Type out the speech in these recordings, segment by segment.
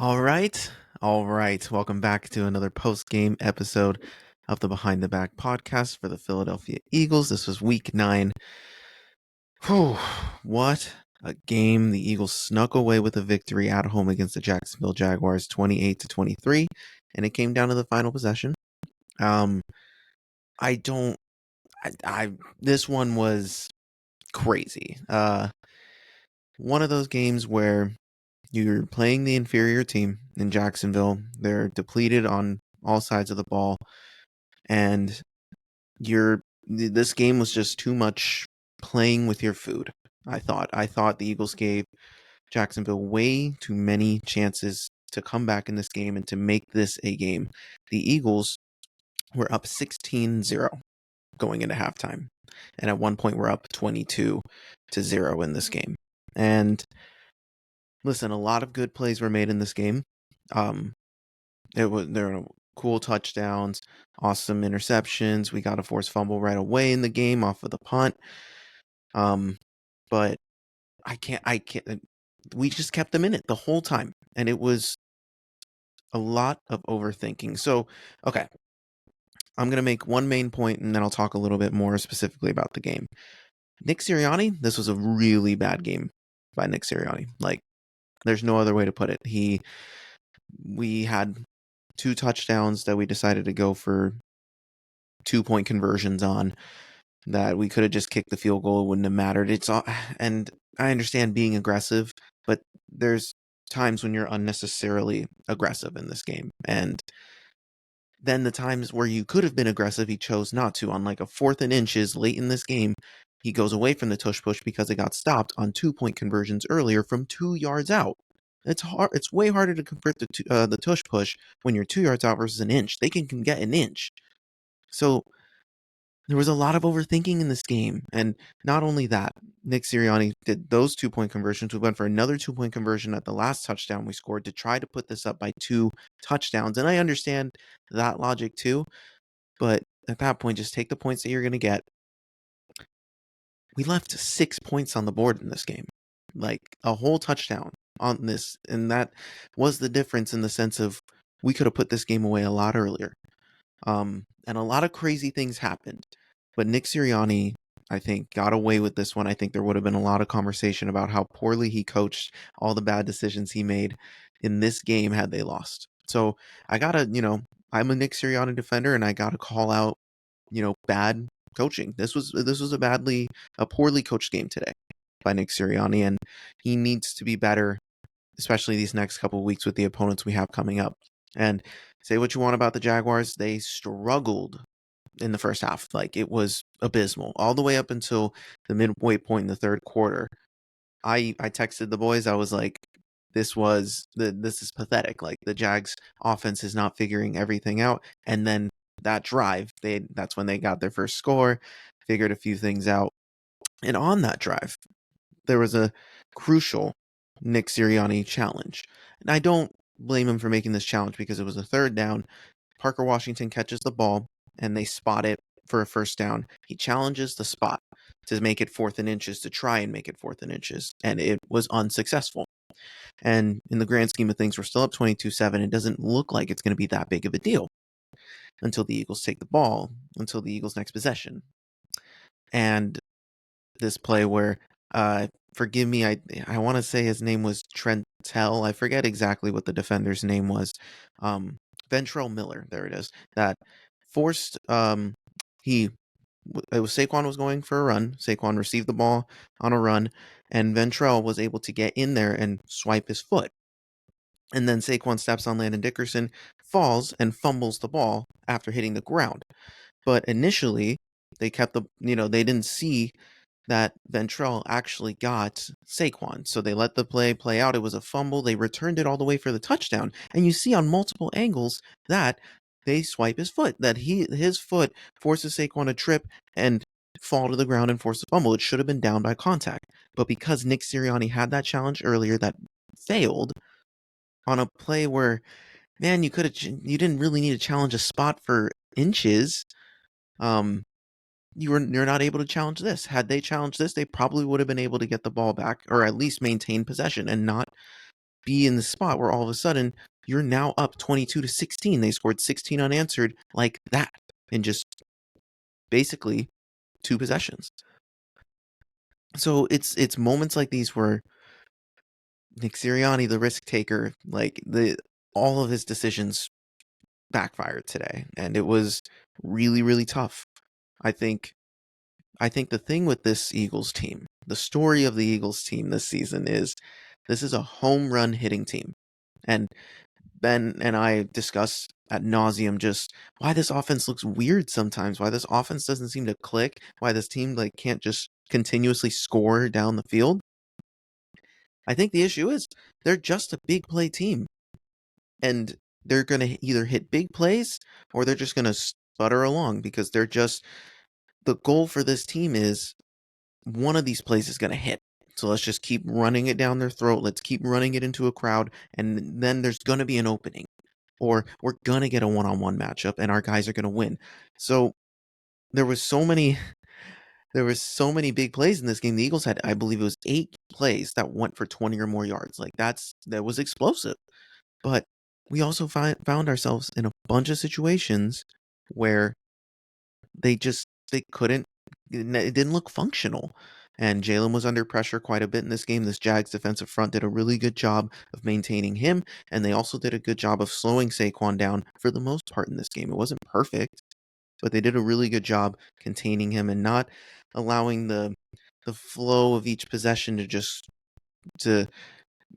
All right. All right. Welcome back to another post game episode of the Behind the Back podcast for the Philadelphia Eagles. This was week 9. Whew, what a game. The Eagles snuck away with a victory at home against the Jacksonville Jaguars 28-23, and it came down to the final possession. Um I don't I this one was crazy. One of those games where you're playing the inferior team in Jacksonville. They're depleted on all sides of the ball, and this game was just too much playing with your food. I thought the Eagles gave Jacksonville way too many chances to come back in this game and to make this a game. The Eagles were up 16-0 going into halftime, and at one point we're up 22-0 in this game. And listen, a lot of good plays were made in this game. Um, there were cool touchdowns, awesome interceptions. We got a forced fumble right away in the game off of the punt. But I can't. We just kept them in it the whole time, and it was a lot of overthinking. So, okay, I'm gonna make one main point, and then I'll talk a little bit more specifically about the game. Nick Sirianni, this was a really bad game by Nick Sirianni. Like, there's no other way to put it. We had 2 touchdowns that we decided to go for 2-point conversions on that we could have just kicked the field goal. It wouldn't have mattered. And I understand being aggressive, but there's times when you're unnecessarily aggressive in this game. And then the times where you could have been aggressive, he chose not to. On like a 4th and inches late in this game, he goes away from the tush push because it got stopped on 2-point conversions earlier from 2 yards out. It's hard. It's way harder to convert the tush push when you're 2 yards out versus an inch. They can get an inch. So there was a lot of overthinking in this game. And not only that, Nick Sirianni did those 2-point conversions. We went for another 2-point conversion at the last touchdown we scored to try to put this up by 2 touchdowns. And I understand that logic too. But at that point, just take the points that you're going to get. We left 6 points on the board in this game, like a whole touchdown on this. And that was the difference in the sense of we could have put this game away a lot earlier. And a lot of crazy things happened. But Nick Sirianni, I think, got away with this one. I think there would have been a lot of conversation about how poorly he coached, all the bad decisions he made in this game had they lost. So I gotta, I'm a Nick Sirianni defender, and I gotta call out, bad coaching. This was a poorly coached game today by Nick Sirianni, and he needs to be better, especially these next couple of weeks with the opponents we have coming up. And say what you want about the Jaguars, they struggled in the first half. Like, it was abysmal all the way up until the midway point in the third quarter. I texted the boys. I was like, this is pathetic. Like, the Jags offense is not figuring everything out. And then that drive, that's when they got their first score, figured a few things out. And on that drive, there was a crucial Nick Sirianni challenge. And I don't blame him for making this challenge because it was a third down. Parker Washington catches the ball and they spot it for a first down. He challenges the spot to make it 4th and inches, to try and make it 4th and inches, and it was unsuccessful. And in the grand scheme of things, we're still up 22-7. It doesn't look like it's going to be that big of a deal until the Eagles take the ball, until the Eagles' next possession. And this play where, forgive me, I want to say his name was Trentel. I forget exactly what the defender's name was. Ventrell Miller, there it is. That forced, it was Saquon was going for a run. Saquon received the ball on a run, and Ventrell was able to get in there and swipe his foot. And then Saquon steps on Landon Dickerson, falls, and fumbles the ball after hitting the ground. But initially, they they didn't see that Ventrell actually got Saquon. So they let the play out. It was a fumble. They returned it all the way for the touchdown. And you see on multiple angles that they swipe his foot, that his foot forces Saquon to trip and fall to the ground and force a fumble. It should have been down by contact. But because Nick Sirianni had that challenge earlier that failed on a play where, man, you didn't really need to challenge a spot for inches. You're not able to challenge this. Had they challenged this, they probably would have been able to get the ball back or at least maintain possession and not be in the spot where all of a sudden you're now up 22-16. They scored 16 unanswered like that in just basically 2 possessions. So it's moments like these where Nick Sirianni, the risk taker, like all of his decisions backfired today, and it was really, really tough. I think the thing with this Eagles team, the story of the Eagles team this season is this is a home run hitting team. And Ben and I discussed ad nauseum just why this offense looks weird sometimes, why this offense doesn't seem to click, why this team like can't just continuously score down the field. I think the issue is they're just a big play team, and they're going to either hit big plays or they're just going to sputter along because they're just the goal for this team is one of these plays is going to hit. So let's just keep running it down their throat. Let's keep running it into a crowd, and then there's going to be an opening, or we're going to get a one-on-one matchup, and our guys are going to win. So there was so many big plays in this game. The Eagles had, I believe it was 8 plays that went for 20 or more yards. Like that was explosive. But we also found ourselves in a bunch of situations where they couldn't, it didn't look functional. And Jalen was under pressure quite a bit in this game. This Jags defensive front did a really good job of maintaining him, and they also did a good job of slowing Saquon down for the most part in this game. It wasn't perfect, but they did a really good job containing him and not allowing the flow of each possession to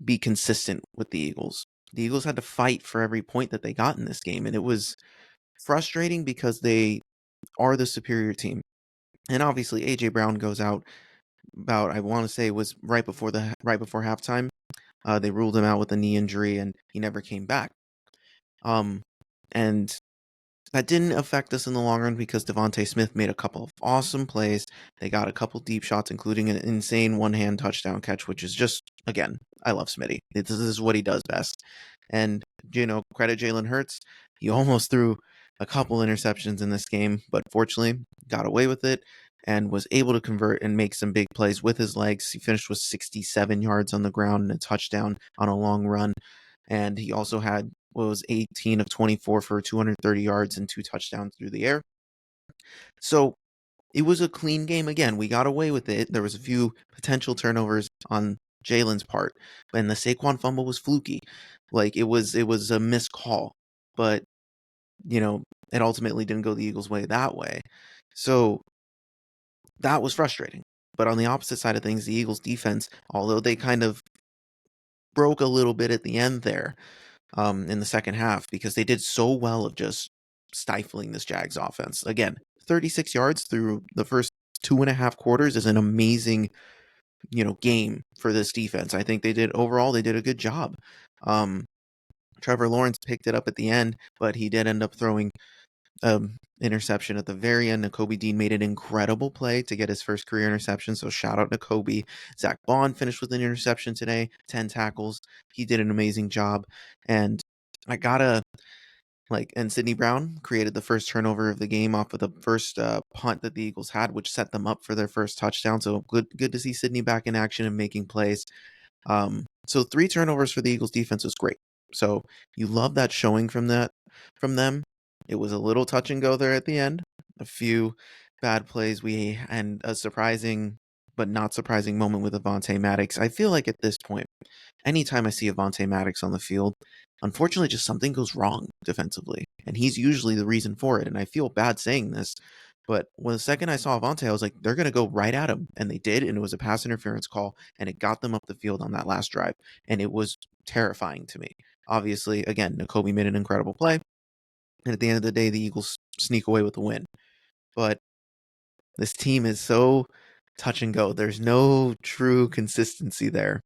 be consistent with the Eagles. The Eagles had to fight for every point that they got in this game, and it was frustrating because they are the superior team. And obviously AJ Brown goes out about, I want to say it was right before halftime. They ruled him out with a knee injury and he never came back. And that didn't affect us in the long run because Devonta Smith made a couple of awesome plays. They got a couple deep shots, including an insane one-hand touchdown catch, which is just, again, I love Smitty. This is what he does best. And, credit Jalen Hurts. He almost threw a couple interceptions in this game, but fortunately got away with it and was able to convert and make some big plays with his legs. He finished with 67 yards on the ground and a touchdown on a long run. And he also had, 18 of 24 for 230 yards and 2 touchdowns through the air. So it was a clean game. Again, we got away with it. There was a few potential turnovers on Jalen's part, and the Saquon fumble was fluky. Like it was a missed call, but it ultimately didn't go the Eagles' way that way. So that was frustrating. But on the opposite side of things, the Eagles' defense, although they kind of broke a little bit at the end there, in the second half, because they did so well of just stifling this Jags offense. Again, 36 yards through the first 2.5 quarters is an amazing, game for this defense. I think they did a good job. Trevor Lawrence picked it up at the end, but he did end up throwing interception at the very end. Nakobe Dean made an incredible play to get his first career interception, so shout out Nakobe. Zach Baun finished with an interception today, 10 tackles. He did an amazing job, and and Sidney Brown created the first turnover of the game off of the first punt that the Eagles had, which set them up for their first touchdown. So good to see Sidney back in action and making plays. So 3 turnovers for the Eagles defense was great. So you love that showing from them. It was a little touch and go there at the end. A few bad plays and a surprising but not surprising moment with Avonte Maddox. I feel like at this point, anytime I see Avonte Maddox on the field, unfortunately just something goes wrong defensively. And he's usually the reason for it. And I feel bad saying this, but when the second I saw Avonte, I was like, they're going to go right at him. And they did, and it was a pass interference call, and it got them up the field on that last drive. And it was terrifying to me. Obviously, again, Nakobe made an incredible play. And at the end of the day, the Eagles sneak away with the win. But this team is so touch and go. There's no true consistency there.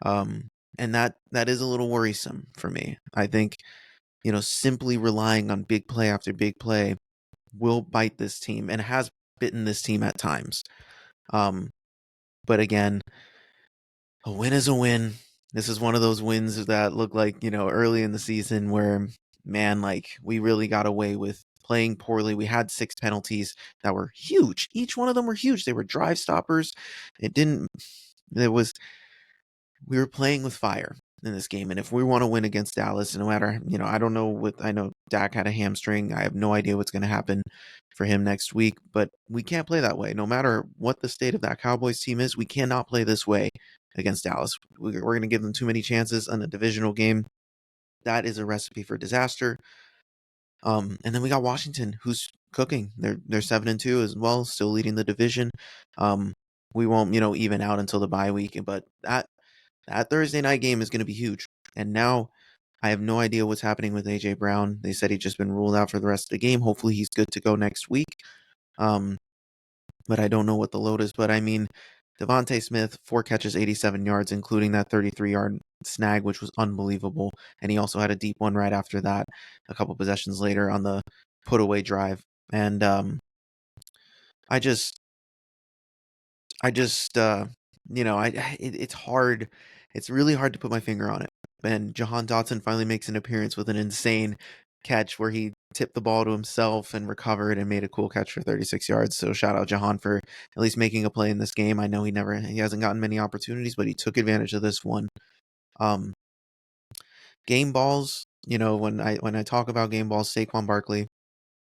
And that is a little worrisome for me. I think, simply relying on big play after big play will bite this team and has bitten this team at times. But again, a win is a win. This is one of those wins that look like, early in the season where, man, like we really got away with playing poorly. We had 6 penalties that were huge. Each one of them were huge. They were drive stoppers. We were playing with fire. in this game. And if we want to win against Dallas, no matter, I don't know I know Dak had a hamstring. I have no idea what's going to happen for him next week, but we can't play that way. No matter what the state of that Cowboys team is, we cannot play this way against Dallas. We're going to give them too many chances in a divisional game. That is a recipe for disaster. And then we got Washington, who's cooking. They're 7-2 as well, still leading the division. We won't, even out until the bye week, but that Thursday night game is going to be huge. And now I have no idea what's happening with AJ Brown. They said he's just been ruled out for the rest of the game. Hopefully he's good to go next week. But I don't know what the load is. But I mean, Devonta Smith, 4 catches, 87 yards, including that 33-yard snag, which was unbelievable. And he also had a deep one right after that, a couple possessions later on the put-away drive. And I just, it's hard. It's really hard to put my finger on it. And Jahan Dotson finally makes an appearance with an insane catch where he tipped the ball to himself and recovered and made a cool catch for 36 yards. So shout out Jahan for at least making a play in this game. I know he hasn't gotten many opportunities, but he took advantage of this one. Game balls, when I talk about game balls, Saquon Barkley,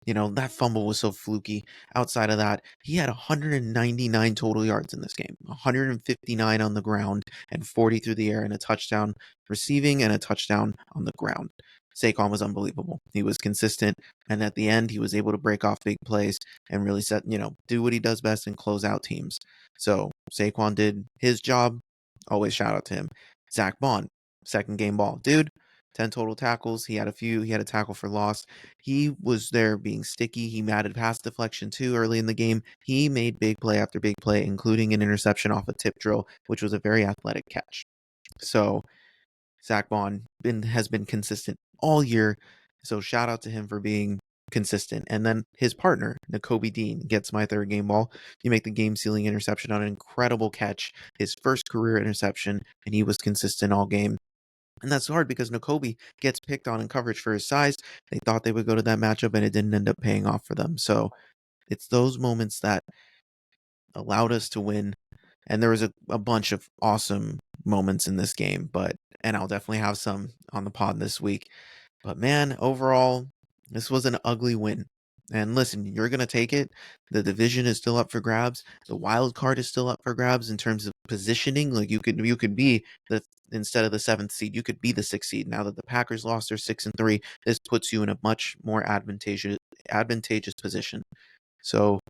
that fumble was so fluky. Outside of that, he had 199 total yards in this game, 159 on the ground and 40 through the air, and a touchdown receiving and a touchdown on the ground. Saquon was unbelievable. He was consistent, and at the end, he was able to break off big plays and really do what he does best and close out teams. So Saquon did his job. Always shout out to him. Zach Baun, second game ball. Dude, 10 total tackles. He had a tackle for loss. He was there being sticky. He added pass deflection too early in the game. He made big play after big play, including an interception off a tip drill, which was a very athletic catch. So Zach Baun has been consistent all year. So shout out to him for being consistent. And then his partner, Nakobe Dean, gets my third game ball. He made the game-sealing interception on an incredible catch, his first career interception, and he was consistent all game. And that's hard because Nakobe gets picked on in coverage for his size. They thought they would go to that matchup, and it didn't end up paying off for them. So it's those moments that allowed us to win. And there was a bunch of awesome moments in this game, and I'll definitely have some on the pod this week. But man, overall, this was an ugly win. And listen, you're going to take it. The division is still up for grabs. The wild card is still up for grabs in terms of positioning. Like you could be instead of the 7th seed, you could be the 6th seed. Now that the Packers lost their 6-3, this puts you in a much more advantageous position. So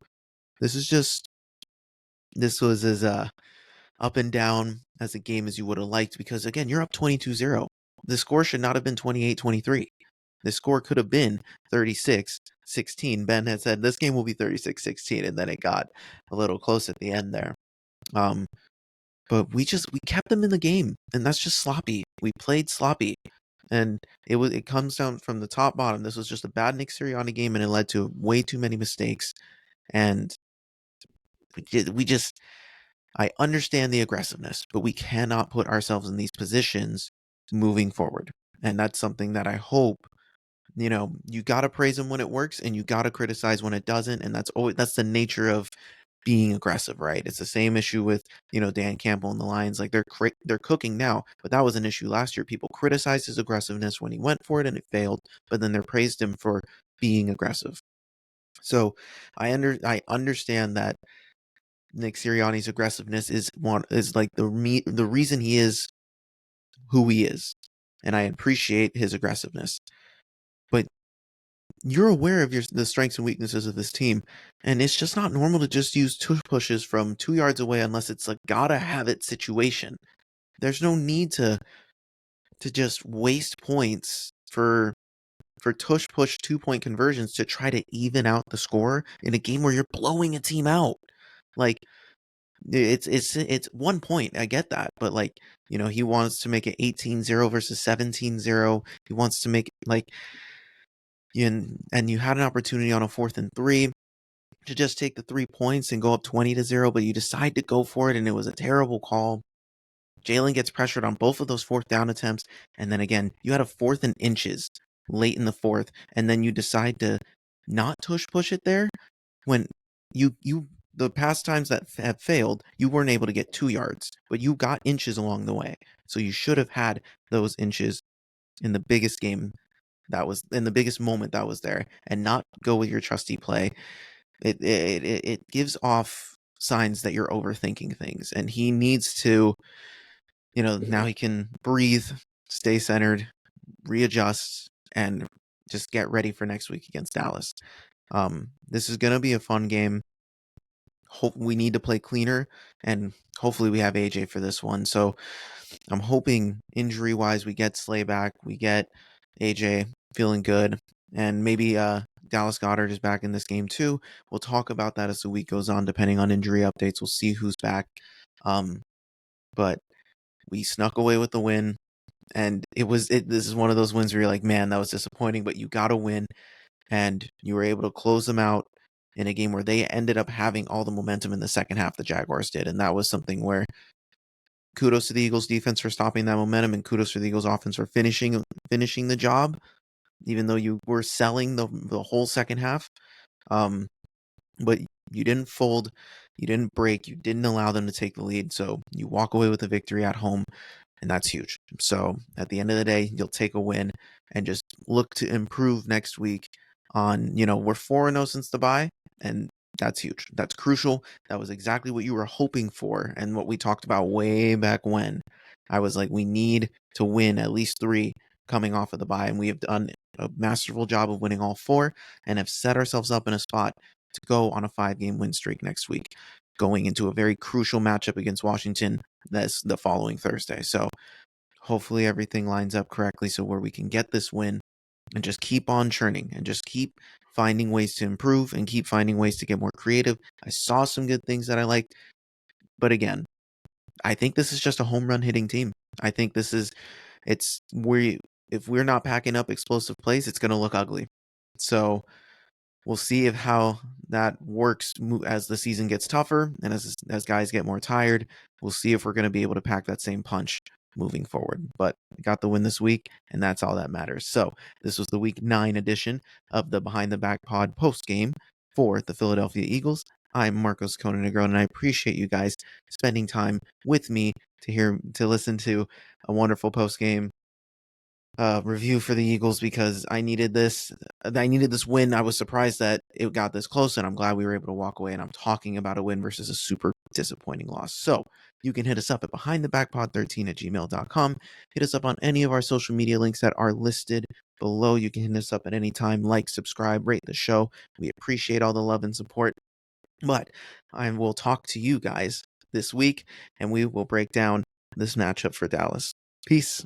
this was as up and down as a game as you would have liked, because again, you're up 22-0. The score should not have been 28-23. The score could have been 36-16. Ben had said this game will be 36-16, and then it got a little close at the end there. But we kept them in the game, and that's just sloppy. We played sloppy, and it comes down from the top bottom. This was just a bad Nick Sirianni game, and it led to way too many mistakes. And I understand the aggressiveness, but we cannot put ourselves in these positions moving forward. And that's something that I hope, you got to praise them when it works and you got to criticize when it doesn't. And that's the nature of being aggressive, right? It's the same issue with, Dan Campbell and the Lions. Like they're cooking now, but that was an issue last year. People criticized his aggressiveness when he went for it and it failed, but then they praised him for being aggressive. So I understand that Nick Sirianni's aggressiveness is like the reason he is who he is, and I appreciate his aggressiveness. But you're aware of the strengths and weaknesses of this team, and it's just not normal to just use tush pushes from 2 yards away unless it's a gotta have it situation. There's no need to just waste points for tush push 2-point conversions to try to even out the score in a game where you're blowing a team out. Like, it's 1 point. I get that. But like, he wants to make it 18-0 versus 17-0. He wants to make it and you had an opportunity on a 4th and 3 to just take the 3 points and go up 20-0, but you decide to go for it, and it was a terrible call. Jalen gets pressured on both of those 4th down attempts, and then again, you had a 4th and inches late in the 4th, and then you decide to not tush push it there when the past times that have failed, you weren't able to get 2 yards, but you got inches along the way. So you should have had those inches in the biggest game that was in the biggest moment that was there and not go with your trusty play. It gives off signs that you're overthinking things, and he needs to, now he can breathe, stay centered, readjust, and just get ready for next week against Dallas. This is going to be a fun game. We need to play cleaner, and hopefully we have AJ for this one. So I'm hoping injury-wise we get Slay back, we get AJ feeling good, and maybe Dallas Goedert is back in this game too. We'll talk about that as the week goes on, depending on injury updates. We'll see who's back. But we snuck away with the win, and this is one of those wins where you're like, man, that was disappointing, but you got to win, and you were able to close them out in a game where they ended up having all the momentum in the second half, the Jaguars did, and that was something where kudos to the Eagles defense for stopping that momentum, and kudos to the Eagles offense for finishing the job, even though you were selling the whole second half. But you didn't fold, you didn't break, you didn't allow them to take the lead, so you walk away with a victory at home, and that's huge. So at the end of the day, you'll take a win and just look to improve next week on, we're 4-0 since the bye, and that's huge. That's crucial. That was exactly what you were hoping for and what we talked about way back when. I was like, we need to win at least 3 coming off of the bye, and we have done a masterful job of winning all 4 and have set ourselves up in a spot to go on a 5-game win streak next week, going into a very crucial matchup against Washington that's the following Thursday. So hopefully everything lines up correctly so where we can get this win and just keep on churning and just keep finding ways to improve and keep finding ways to get more creative. I saw some good things that I liked, but again, I think this is just a home run hitting team. I think if we're not packing up explosive plays, it's going to look ugly. So we'll see how that works as the season gets tougher and as guys get more tired. We'll see if we're going to be able to pack that same punch moving forward. But we got the win this week, and that's all that matters. So this was the Week 9 edition of the Behind the Back Pod post game for the Philadelphia Eagles. I'm Marcos Conenegro, and I appreciate you guys spending time with me to listen to a wonderful post game review for the Eagles, because I needed this win. I was surprised that it got this close, and I'm glad we were able to walk away, and I'm talking about a win versus a super disappointing loss. So you can hit us up at behindthebackpod13@gmail.com. Hit us up on any of our social media links that are listed below. You can hit us up at any time. Like, subscribe, rate the show. We appreciate all the love and support. But I will talk to you guys this week, and we will break down this matchup for Dallas. Peace.